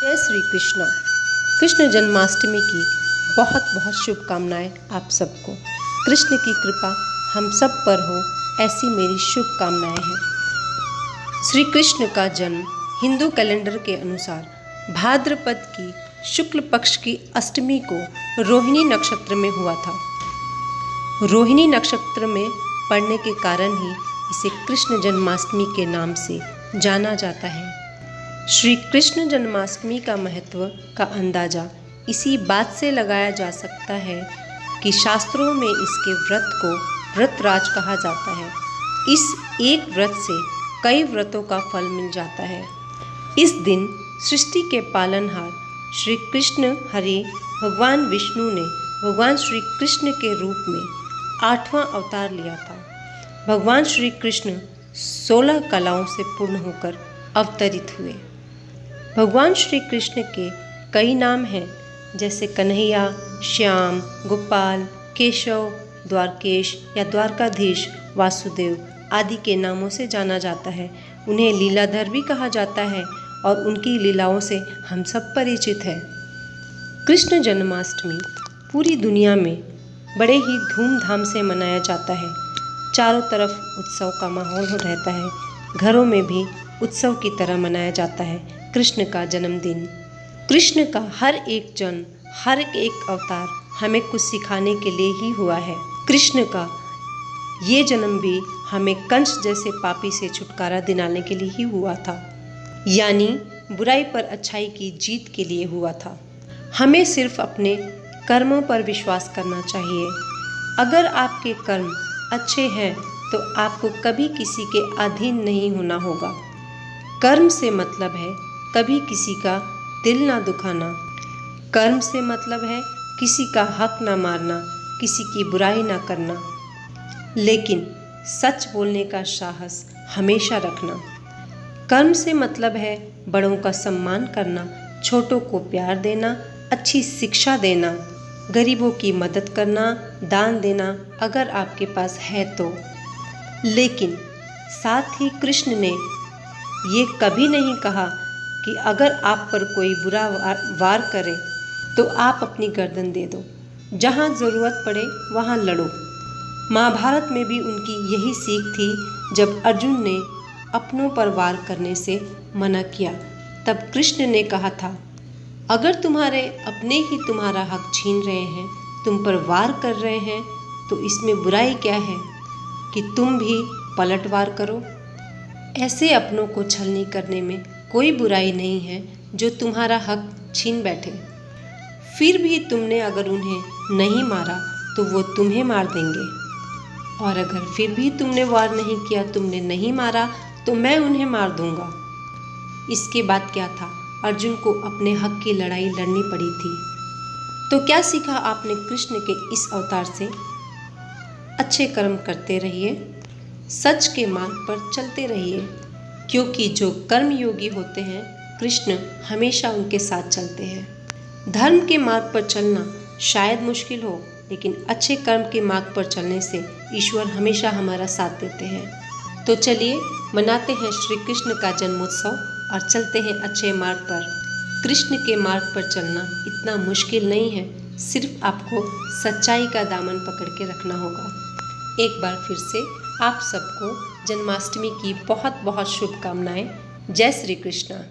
जय श्री कृष्ण। कृष्ण जन्माष्टमी की बहुत बहुत शुभकामनाएं आप सबको। कृष्ण की कृपा हम सब पर हो, ऐसी मेरी शुभकामनाएं हैं। श्री कृष्ण का जन्म हिंदू कैलेंडर के अनुसार भाद्रपद की शुक्ल पक्ष की अष्टमी को रोहिणी नक्षत्र में हुआ था। रोहिणी नक्षत्र में पड़ने के कारण ही इसे कृष्ण जन्माष्टमी के नाम से जाना जाता है। श्री कृष्ण जन्माष्टमी का महत्व का अंदाज़ा इसी बात से लगाया जा सकता है कि शास्त्रों में इसके व्रत को व्रतराज कहा जाता है। इस एक व्रत से कई व्रतों का फल मिल जाता है। इस दिन सृष्टि के पालनहार श्री कृष्ण हरि भगवान विष्णु ने भगवान श्री कृष्ण के रूप में 8वां अवतार लिया था। भगवान श्री कृष्ण 16 कलाओं से पूर्ण होकर अवतरित हुए। भगवान श्री कृष्ण के कई नाम हैं, जैसे कन्हैया, श्याम, गोपाल, केशव, द्वारकेश या द्वारकाधीश, वासुदेव आदि के नामों से जाना जाता है। उन्हें लीलाधर भी कहा जाता है और उनकी लीलाओं से हम सब परिचित हैं। कृष्ण जन्माष्टमी पूरी दुनिया में बड़े ही धूमधाम से मनाया जाता है। चारों तरफ उत्सव का माहौल रहता है। घरों में भी उत्सव की तरह मनाया जाता है कृष्ण का जन्मदिन। कृष्ण का हर एक जन्म, हर एक अवतार हमें कुछ सिखाने के लिए ही हुआ है। कृष्ण का ये जन्म भी हमें कंस जैसे पापी से छुटकारा दिलाने के लिए ही हुआ था, यानी बुराई पर अच्छाई की जीत के लिए हुआ था। हमें सिर्फ अपने कर्मों पर विश्वास करना चाहिए। अगर आपके कर्म अच्छे हैं तो आपको कभी किसी के अधीन नहीं होना होगा। कर्म से मतलब है कभी किसी का दिल ना दुखाना। कर्म से मतलब है किसी का हक ना मारना, किसी की बुराई ना करना, लेकिन सच बोलने का साहस हमेशा रखना। कर्म से मतलब है बड़ों का सम्मान करना, छोटों को प्यार देना, अच्छी शिक्षा देना, गरीबों की मदद करना, दान देना अगर आपके पास है तो। लेकिन साथ ही कृष्ण ने ये कभी नहीं कहा कि अगर आप पर कोई बुरा वार करे तो आप अपनी गर्दन दे दो। जहाँ ज़रूरत पड़े वहाँ लड़ो। महाभारत में भी उनकी यही सीख थी। जब अर्जुन ने अपनों पर वार करने से मना किया, तब कृष्ण ने कहा था, अगर तुम्हारे अपने ही तुम्हारा हक छीन रहे हैं, तुम पर वार कर रहे हैं, तो इसमें बुराई क्या है कि तुम भी पलटवार करो। ऐसे अपनों को छलनी करने में कोई बुराई नहीं है जो तुम्हारा हक छीन बैठे। फिर भी तुमने अगर उन्हें नहीं मारा तो वो तुम्हें मार देंगे, और अगर फिर भी तुमने वार नहीं किया, तुमने नहीं मारा, तो मैं उन्हें मार दूंगा। इसके बाद क्या था, अर्जुन को अपने हक की लड़ाई लड़नी पड़ी थी। तो क्या सीखा आपने कृष्ण के इस अवतार से? अच्छे कर्म करते रहिए, सच के मार्ग पर चलते रहिए, क्योंकि जो कर्म योगी होते हैं कृष्ण हमेशा उनके साथ चलते हैं। धर्म के मार्ग पर चलना शायद मुश्किल हो, लेकिन अच्छे कर्म के मार्ग पर चलने से ईश्वर हमेशा हमारा साथ देते हैं। तो चलिए मनाते हैं श्री कृष्ण का जन्मोत्सव और चलते हैं अच्छे मार्ग पर। कृष्ण के मार्ग पर चलना इतना मुश्किल नहीं है, सिर्फ आपको सच्चाई का दामन पकड़ के रखना होगा। एक बार फिर से आप सबको जन्माष्टमी की बहुत बहुत शुभकामनाएं। जय श्री कृष्ण।